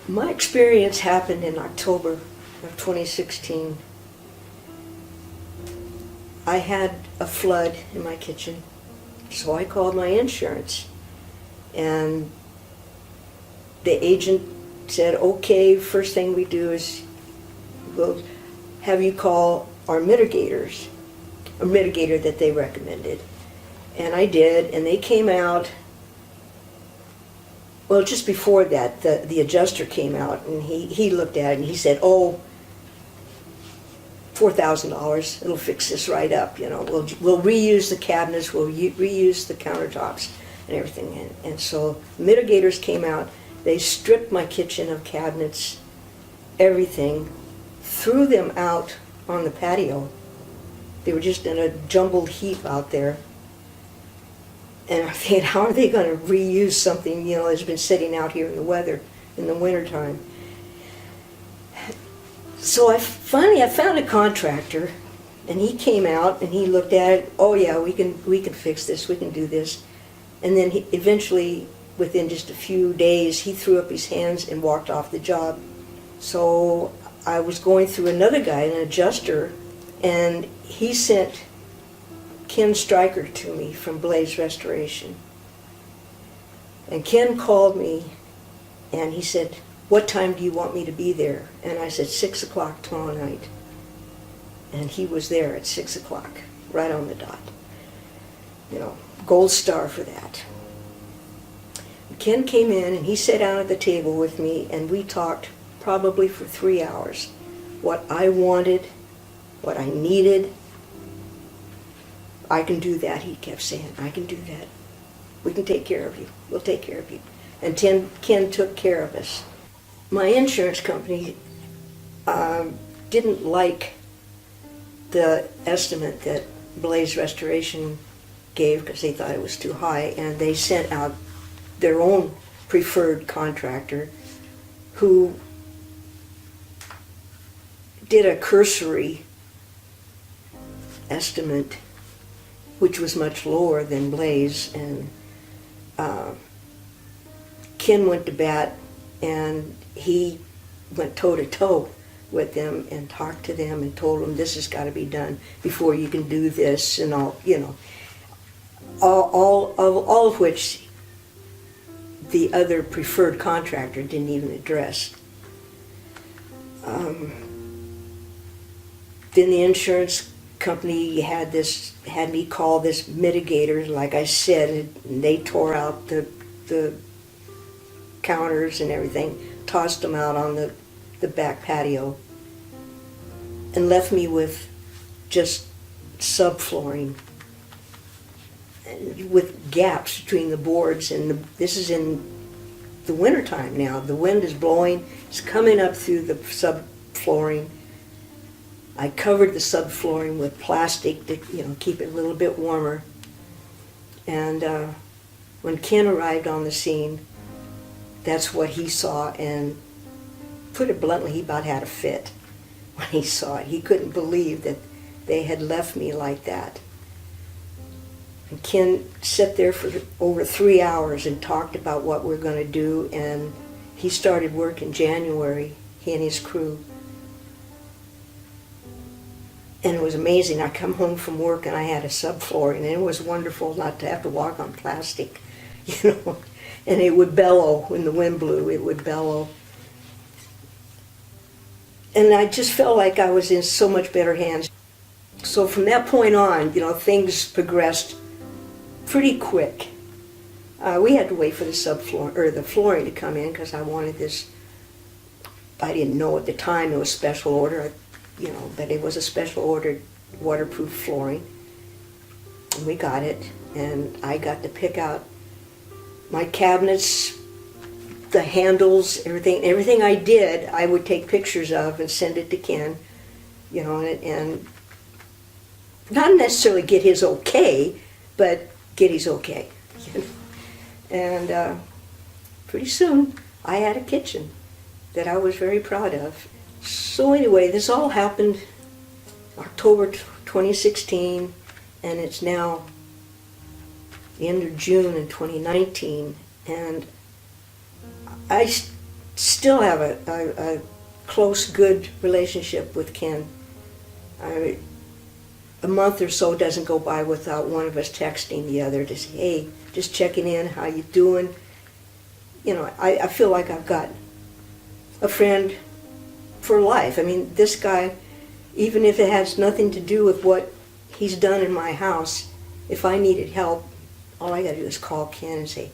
My experience happened in October of 2016. I had a flood in my kitchen, so I called my insurance, and the agent said, okay, first thing we do is we'll have you call our mitigators, a mitigator that they recommended. And I did, and they came out. Well, just before that, the adjuster came out, and he looked at it, and he said, oh, $4,000, it'll fix this right up, you know. We'll reuse the cabinets, we'll reuse the countertops and everything. And so mitigators came out, they stripped my kitchen of cabinets, everything, threw them out on the patio. They were just in a jumbled heap out there. And I think, how are they going to reuse something, you know, that's been sitting out here in the weather in the wintertime? So I found a contractor, and he came out and he looked at it. Oh yeah, we can fix this. We can do this. And then eventually, within just a few days, he threw up his hands and walked off the job. So I was going through another guy, an adjuster, and he sent Ken Stryker to me from Blaze Restoration. And Ken called me and he said, what time do you want me to be there? And I said, 6 o'clock tomorrow night. And he was there at 6 o'clock, right on the dot. You know, gold star for that. Ken came in and he sat down at the table with me, and we talked probably for 3 hours. What I wanted, what I needed. I can do that, he kept saying. I can do that. We can take care of you. We'll take care of you. And Ken took care of us. My insurance company didn't like the estimate that Blaze Restoration gave because they thought it was too high, and they sent out their own preferred contractor who did a cursory estimate which was much lower than Blaze, and Ken went to bat, and he went toe-to-toe with them and talked to them and told them this has got to be done before you can do this, and all, you know, all of which the other preferred contractor didn't even address. Then the insurance company had me call this mitigator, like I said, and they tore out the counters and everything, tossed them out on the back patio, and left me with just subflooring with gaps between the boards. And this is in the wintertime now. The wind is blowing, it's coming up through the subflooring. I covered the subflooring with plastic to, you know, keep it a little bit warmer. And when Ken arrived on the scene, that's what he saw, and put it bluntly, he about had a fit when he saw it. He couldn't believe that they had left me like that. And Ken sat there for over 3 hours and talked about what we're going to do, and he started work in January, he and his crew. And it was amazing. I come home from work and I had a subflooring, and it was wonderful not to have to walk on plastic, you know. And it would bellow when the wind blew. It would bellow. And I just felt like I was in so much better hands. So from that point on, you know, things progressed pretty quick. We had to wait for the subfloor or the flooring to come in because I wanted this. I didn't know at the time it was special order, you know, but it was a special ordered waterproof flooring. And we got it, and I got to pick out my cabinets, the handles, everything I did, I would take pictures of and send it to Ken, you know, and not necessarily get his okay, but get his okay. And pretty soon, I had a kitchen that I was very proud of. So anyway, this all happened October 2016, and it's now the end of June in 2019, and I still have a close, good relationship with Ken. A month or so doesn't go by without one of us texting the other to say, hey, just checking in, how you doing? You know, I feel like I've got a friend for life. I mean, this guy, even if it has nothing to do with what he's done in my house, if I needed help, all I gotta do is call Ken and say,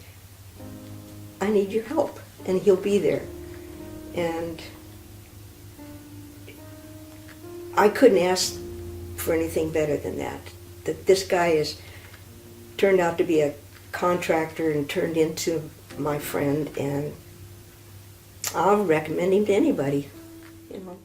I need your help, and he'll be there. And I couldn't ask for anything better than that. That this guy has turned out to be a contractor and turned into my friend, and I'll recommend him to anybody, you know.